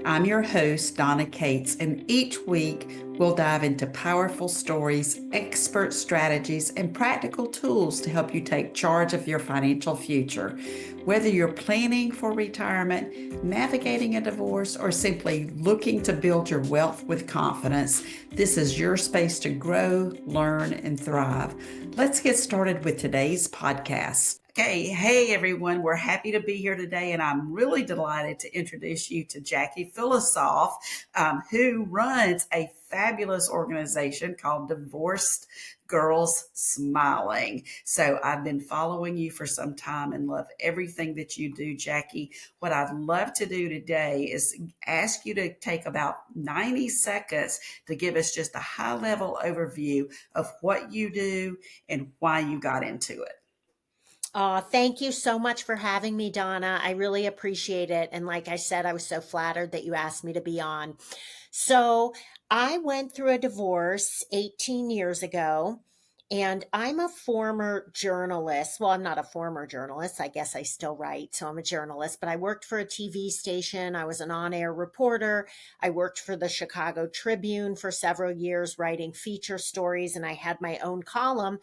I'm your host, Donna Cates, and each week we'll dive into powerful stories, expert strategies, and practical tools to help you take charge of your financial future. Whether you're planning for retirement, navigating a divorce, or simply looking to build your wealth with confidence, this is your space to grow, learn, and thrive. Let's get started with today's podcast. Okay, hey everyone, we're happy to be here today, and I'm really delighted to introduce you to Jackie Pilossoph, who runs a fabulous organization called Divorced Girls Smiling. So I've been following you for some time and love everything that you do, Jackie. What I'd love to do today is ask you to take about 90 seconds to give us just a high level overview of what you do and why you got into it. Thank you so much for having me, Donna. I really appreciate it. And like I said, I was so flattered that you asked me to be on. So I went through a divorce 18 years ago, and I'm a former journalist. Well, I'm not a former journalist. I guess I still write, so I'm a journalist, but I worked for a TV station. I was an on-air reporter. I worked for the Chicago Tribune for several years, writing feature stories, and I had my own column.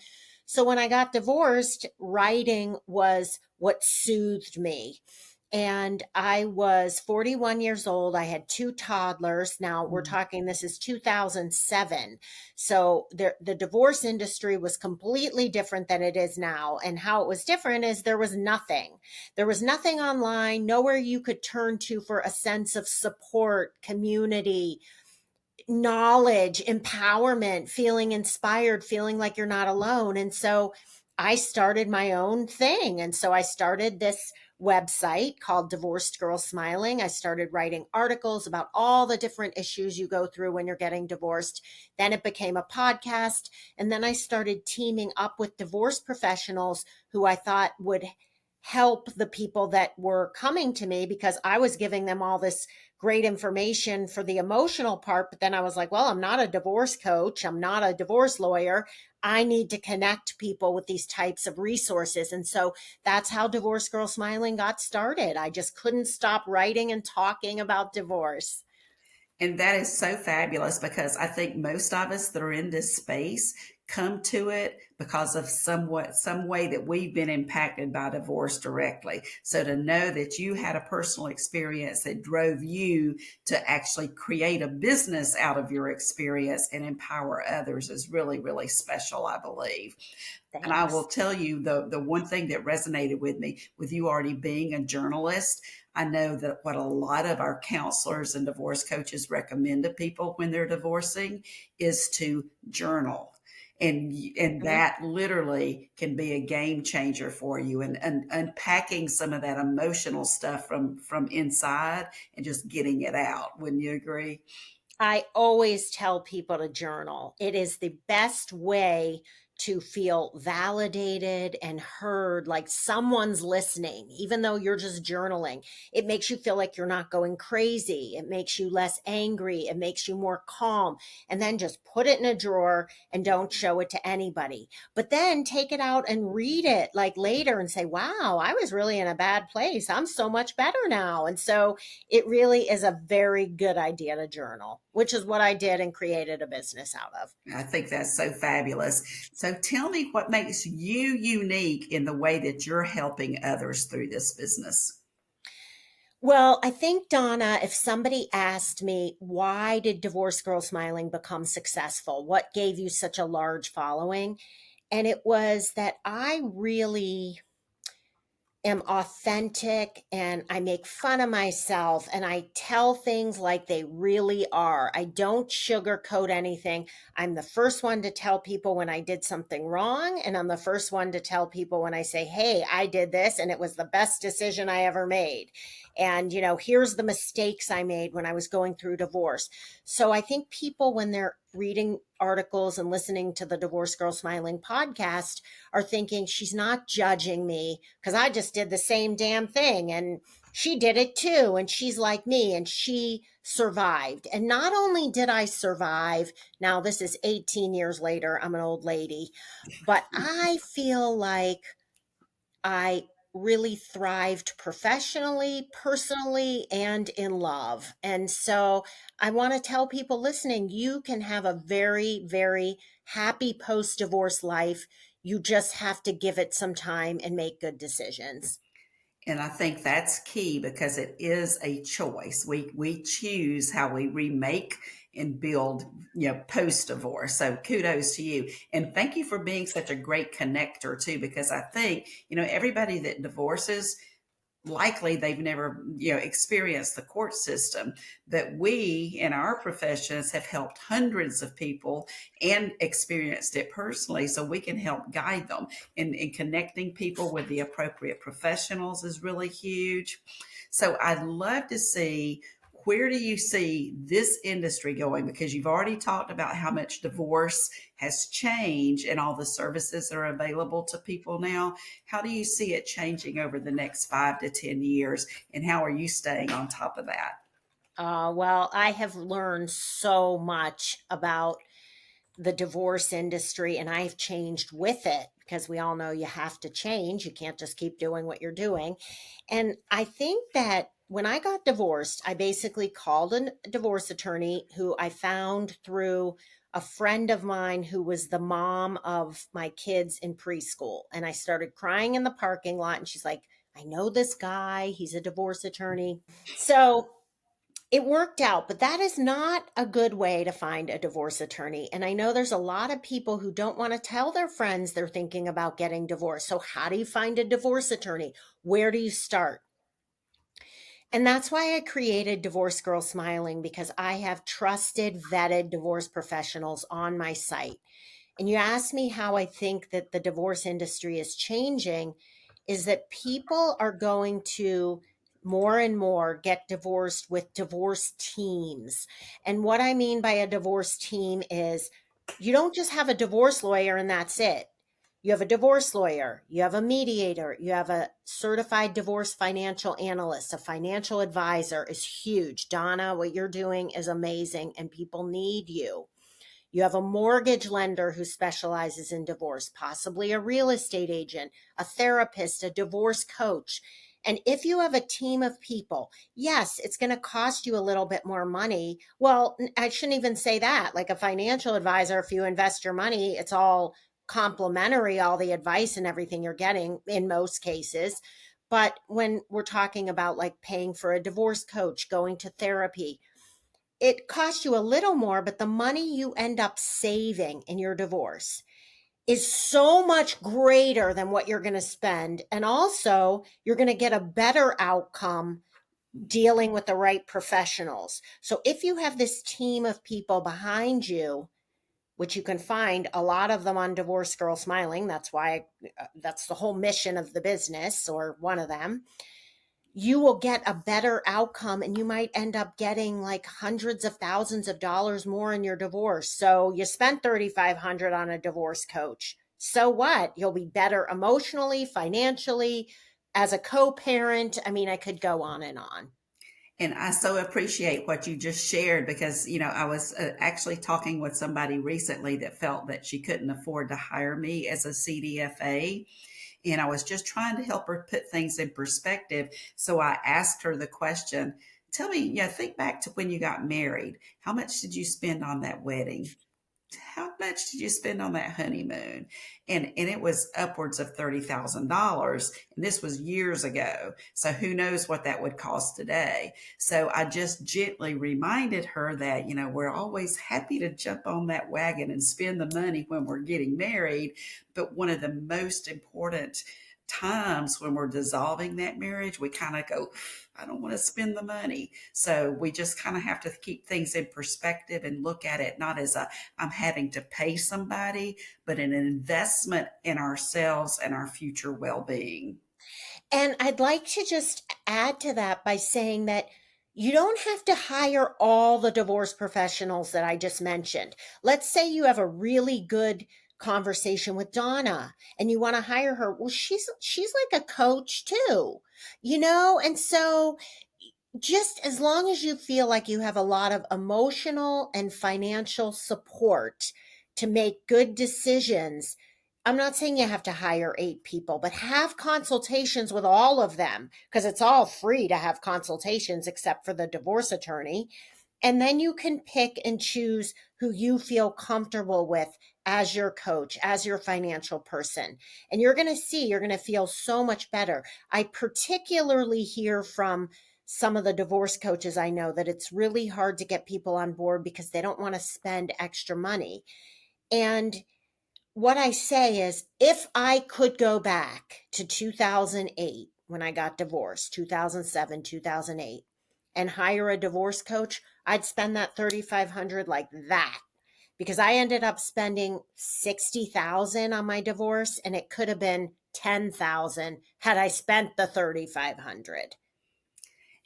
So when I got divorced, writing was what soothed me. And I was 41 years old. I had two toddlers. Now we're talking, this is 2007. So the divorce industry was completely different than it is now. And how it was different is there was nothing. There was nothing online, nowhere you could turn to for a sense of support, community, knowledge, empowerment, feeling inspired, feeling like you're not alone. And so I started my own thing. And so I started this website called Divorced Girl Smiling. I started writing articles about all the different issues you go through when you're getting divorced. Then it became a podcast. And then I started teaming up with divorce professionals who I thought would help the people that were coming to me, because I was giving them all this great information for the emotional part. But then I was like, well, I'm not a divorce coach. I'm not a divorce lawyer. I need to connect people with these types of resources. And so that's how Divorce Girl Smiling got started. I just couldn't stop writing and talking about divorce. And that is so fabulous because I think most of us that are in this space come to it because of some way that we've been impacted by divorce directly. So to know that you had a personal experience that drove you to actually create a business out of your experience and empower others is really, really special, I believe. And I will Thanks. tell you the one thing that resonated with me, with you already being a journalist, I know that what a lot of our counselors and divorce coaches recommend to people when they're divorcing is to journal. And Mhm. that literally can be a game changer for you, and unpacking some of that emotional stuff from inside and just getting it out. Wouldn't you agree? I always tell people to journal. It is the best way to feel validated and heard, like someone's listening, even though you're just journaling. It makes you feel like you're not going crazy. It makes you less angry. It makes you more calm. And then just put it in a drawer and don't show it to anybody. But then take it out and read it like later and say, wow, I was really in a bad place. I'm so much better now. And so it really is a very good idea to journal, which is what I did and created a business out of. I think that's so fabulous. So tell me what makes you unique in the way that you're helping others through this business. Well, I think, Donna, if somebody asked me, why did Divorce Girl Smiling become successful? What gave you such a large following? And it was that I really am authentic and I make fun of myself and I tell things like they really are. I don't sugarcoat anything. I'm the first one to tell people when I did something wrong. And I'm the first one to tell people when I say, hey, I did this and it was the best decision I ever made. And, here's the mistakes I made when I was going through divorce. So I think people, when they're reading articles and listening to the Divorce Girl Smiling podcast, are thinking she's not judging me because I just did the same damn thing and she did it too. And she's like me and she survived. And not only did I survive, now this is 18 years later, I'm an old lady, but I feel like I really thrived professionally, personally, and in love. And so I want to tell people listening, you can have a very, very happy post divorce life. You just have to give it some time and make good decisions. And I think that's key because it is a choice. We choose how we remake and build, post divorce. So kudos to you. And thank you for being such a great connector too, because I think, everybody that divorces, likely they've never experienced the court system, but we in our professions have helped hundreds of people and experienced it personally, so we can help guide them. And connecting people with the appropriate professionals is really huge. So I'd love to see, where do you see this industry going? Because you've already talked about how much divorce has changed and all the services that are available to people now. How do you see it changing over the next 5 to 10 years? And how are you staying on top of that? Well, I have learned so much about the divorce industry, and I've changed with it because we all know you have to change. You can't just keep doing what you're doing. And I think that when I got divorced, I basically called a divorce attorney who I found through a friend of mine who was the mom of my kids in preschool. And I started crying in the parking lot, and she's like, I know this guy, he's a divorce attorney. So it worked out, but that is not a good way to find a divorce attorney. And I know there's a lot of people who don't want to tell their friends they're thinking about getting divorced. So, how do you find a divorce attorney? Where do you start? And that's why I created Divorce Girl Smiling, because I have trusted, vetted divorce professionals on my site. And you asked me how I think that the divorce industry is changing, is that people are going to more and more get divorced with divorce teams. And what I mean by a divorce team is you don't just have a divorce lawyer and that's it. You have a divorce lawyer, you have a mediator, you have a certified divorce financial analyst, a financial advisor is huge. Donna, what you're doing is amazing and people need you. You have a mortgage lender who specializes in divorce, possibly a real estate agent, a therapist, a divorce coach. And if you have a team of people, yes, it's going to cost you a little bit more money. Well, I shouldn't even say that. Like a financial advisor, if you invest your money, it's all complimentary, all the advice and everything you're getting in most cases. But when we're talking about like paying for a divorce coach, going to therapy, it costs you a little more, but the money you end up saving in your divorce is so much greater than what you're going to spend. And also, you're going to get a better outcome dealing with the right professionals. So, if you have this team of people behind you, which you can find a lot of them on Divorce Girl Smiling, that's why that's the whole mission of the business, or one of them, you will get a better outcome and you might end up getting like hundreds of thousands of dollars more in your divorce. So you spent 3,500 on a divorce coach. So what? You'll be better emotionally, financially, as a co-parent. I mean, I could go on and on. And I so appreciate what you just shared because, I was actually talking with somebody recently that felt that she couldn't afford to hire me as a CDFA. And I was just trying to help her put things in perspective. So I asked her the question, tell me, think back to when you got married. How much did you spend on that wedding? How much did you spend on that honeymoon? And it was upwards of $30,000. And this was years ago. So who knows what that would cost today. So I just gently reminded her that, we're always happy to jump on that wagon and spend the money when we're getting married. But one of the most important times when we're dissolving that marriage, we kind of go, I don't want to spend the money. So we just kind of have to keep things in perspective and look at it not as I'm having to pay somebody, but an investment in ourselves and our future well-being. And I'd like to just add to that by saying that you don't have to hire all the divorce professionals that I just mentioned. Let's say you have a really good conversation with Donna and you want to hire her. Well, she's like a coach too, And so just as long as you feel like you have a lot of emotional and financial support to make good decisions, I'm not saying you have to hire 8 people, but have consultations with all of them because it's all free to have consultations except for the divorce attorney. And then you can pick and choose who you feel comfortable with as your coach, as your financial person. And you're going to see, you're going to feel so much better. I particularly hear from some of the divorce coaches I know that it's really hard to get people on board because they don't want to spend extra money. And what I say is, if I could go back to 2008 when I got divorced, 2007, 2008, and hire a divorce coach, I'd spend that 3,500 like that because I ended up spending 60,000 on my divorce and it could have been 10,000 had I spent the 3,500.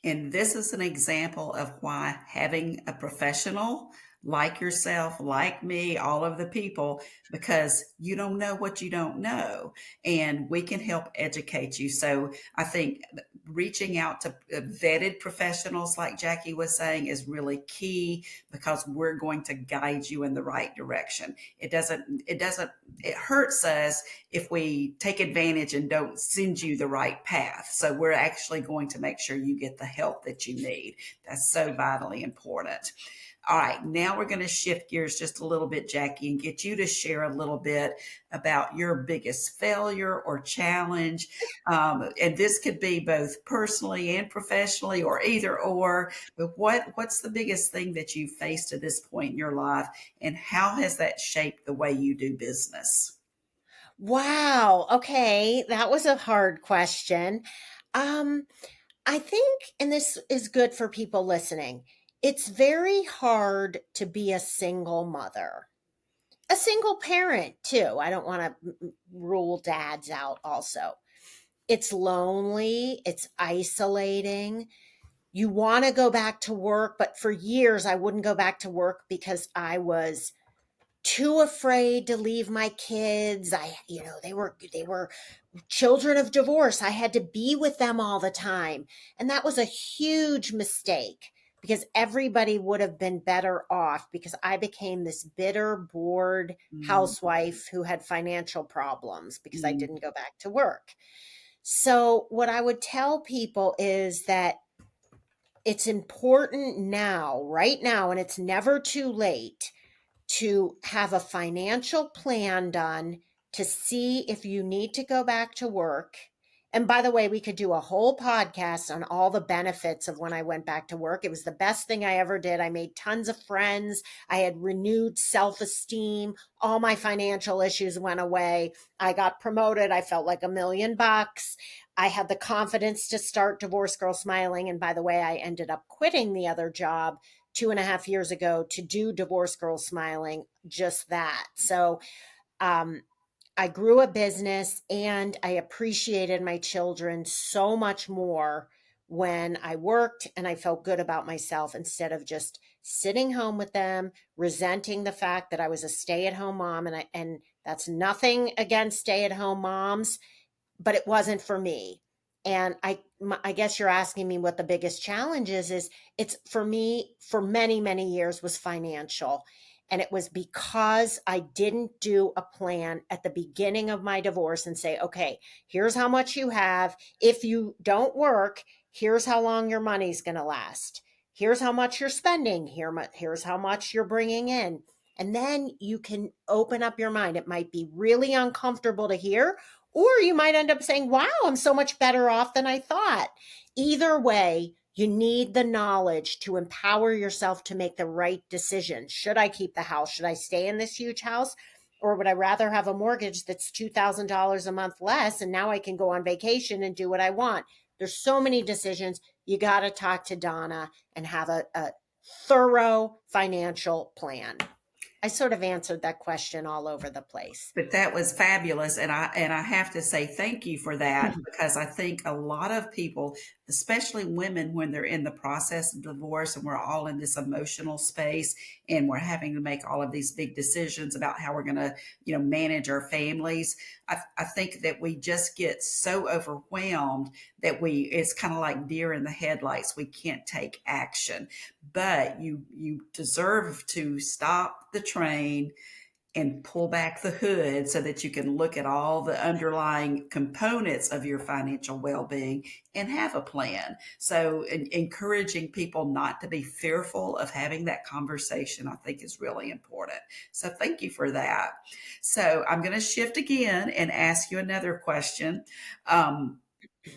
And this is an example of why having a professional like yourself, like me, all of the people, because you don't know what you don't know, and we can help educate you. So I think reaching out to vetted professionals, like Jackie was saying, is really key because we're going to guide you in the right direction. It hurts us if we take advantage and don't send you the right path. So we're actually going to make sure you get the help that you need. That's so vitally important. All right, now we're going to shift gears just a little bit, Jackie, and get you to share a little bit about your biggest failure or challenge. And this could be both personally and professionally, or either or. But what's the biggest thing that you've faced to this point in your life, and how has that shaped the way you do business? Wow. Okay. That was a hard question. Um, I think, and this is good for people listening, it's very hard to be a single mother, a single parent, too. I don't want to rule dads out also. It's lonely, it's isolating. You want to go back to work, but for years I wouldn't go back to work because I was too afraid to leave my kids. They were children of divorce. I had to be with them all the time. And that was a huge mistake because everybody would have been better off because I became this bitter, bored Mm, housewife who had financial problems because I mm, didn't go back to work. So, what I would tell people is that it's important now, right now, and it's never too late to have a financial plan done to see if you need to go back to work. And by the way, we could do a whole podcast on all the benefits of when I went back to work. It was the best thing I ever did. I made tons of friends. I had renewed self esteem. All my financial issues went away. I got promoted. I felt like $1 million. I had the confidence to start Divorce Girl Smiling. And by the way, I ended up quitting the other job 2.5 years ago to do Divorce Girls Smiling, just that. So um, I grew a business and I appreciated my children so much more when I worked and I felt good about myself instead of just sitting home with them, resenting the fact that I was a stay-at-home mom. And that's nothing against stay-at-home moms, but it wasn't for me. And I guess you're asking me what the biggest challenge is it's for me for many, many years was financial. And it was because I didn't do a plan at the beginning of my divorce and say, okay, here's how much you have. If you don't work, here's how long your money's going to last. Here's how much you're spending. Here's how much you're bringing in. And then you can open up your mind. It might be really uncomfortable to hear, or you might end up saying, wow, I'm so much better off than I thought. Either way, you need the knowledge to empower yourself to make the right decision. Should I keep the house? Should I stay in this huge house? Or would I rather have a mortgage that's $2,000 a month less and now I can go on vacation and do what I want? There's so many decisions. You got to talk to Donna and have a thorough financial plan. I sort of answered that question all over the place. But that was fabulous, and I have to say thank you for that because I think a lot of people, especially women, when they're in the process of divorce and we're all in this emotional space and we're having to make all of these big decisions about how we're going to, manage our families. I think that we just get so overwhelmed that it's kind of like deer in the headlights. We can't take action, but you deserve to stop the train, and pull back the hood so that you can look at all the underlying components of your financial well-being and have a plan. So encouraging people not to be fearful of having that conversation, I think, is really important. So thank you for that. So I'm going to shift again and ask you another question.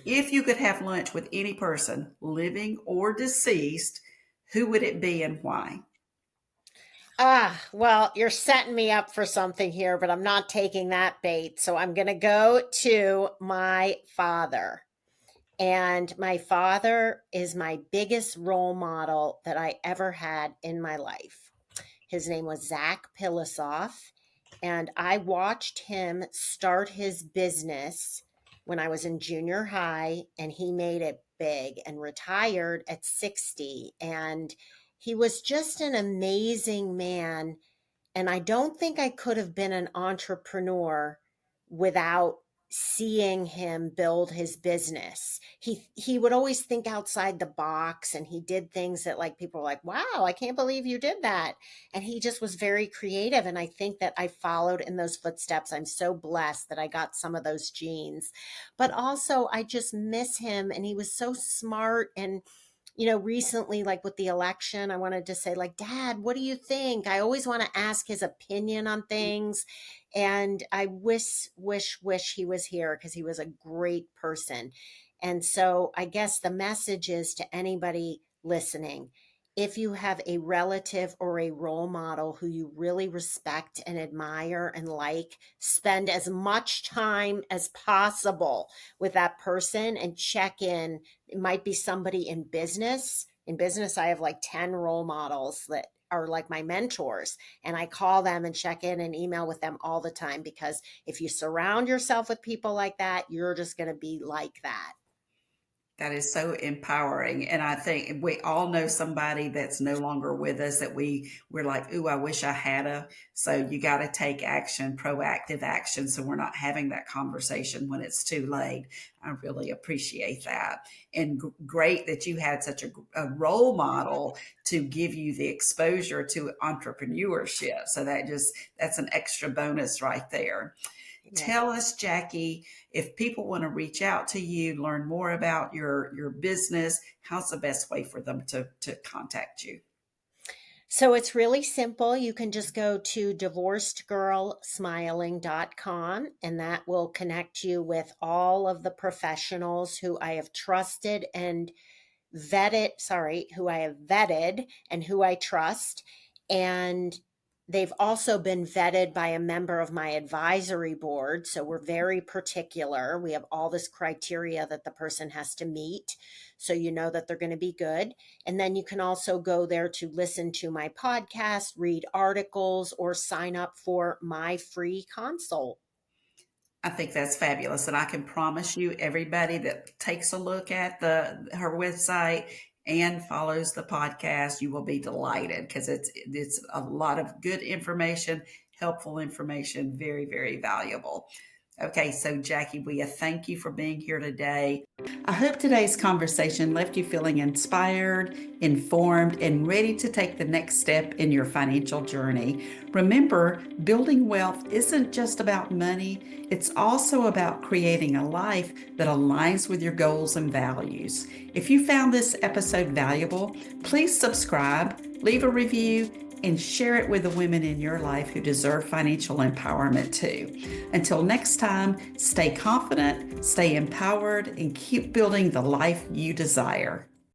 If you could have lunch with any person, living or deceased, who would it be and why? Well, you're setting me up for something here, but I'm not taking that bait. So I'm going to go to my father. And my father is my biggest role model that I ever had in my life. His name was Zach Pilossoph, and I watched him start his business when I was in junior high, and he made it big and retired at 60. And he was just an amazing man, and I don't think I could have been an entrepreneur without seeing him build his business. He would always think outside the box, and he did things that like people were like, "Wow, I can't believe you did that." And he just was very creative, and I think that I followed in those footsteps. I'm so blessed that I got some of those genes. But also I just miss him, and he was so smart. And recently, like with the election, I wanted to say, like, Dad, what do you think? I always want to ask his opinion on things. And I wish he was here because he was a great person. And so I guess the message is to anybody listening, if you have a relative or a role model who you really respect and admire and like, spend as much time as possible with that person and check in. It might be somebody in business. In business, I have like 10 role models that are like my mentors, and I call them and check in and email with them all the time, because if you surround yourself with people like that, you're just going to be like that. That is so empowering. And I think we all know somebody that's no longer with us that we're like, ooh, I wish I had a. So you got to take action, proactive action. So we're not having that conversation when it's too late. I really appreciate that. And great that you had such a role model to give you the exposure to entrepreneurship. So that's an extra bonus right there. Yeah. Tell us, Jackie, if people want to reach out to you, learn more about your business, how's the best way for them to contact you? So it's really simple. You can just go to divorcedgirlsmiling.com, and that will connect you with all of the professionals who I have trusted and who I have vetted and who I trust. And they've also been vetted by a member of my advisory board. So we're very particular. We have all this criteria that the person has to meet. So you know that they're going to be good. And then you can also go there to listen to my podcast, read articles, or sign up for my free consult. I think that's fabulous, and I can promise you, everybody that takes a look at the her website and follows the podcast, you will be delighted because it's a lot of good information, helpful information, very very valuable. Okay, so Jackie, we thank you for being here today. I hope today's conversation left you feeling inspired, informed, and ready to take the next step in your financial journey. Remember, building wealth isn't just about money, it's also about creating a life that aligns with your goals and values. If you found this episode valuable, please subscribe, leave a review, and share it with the women in your life who deserve financial empowerment too. Until next time, stay confident, stay empowered, and keep building the life you desire.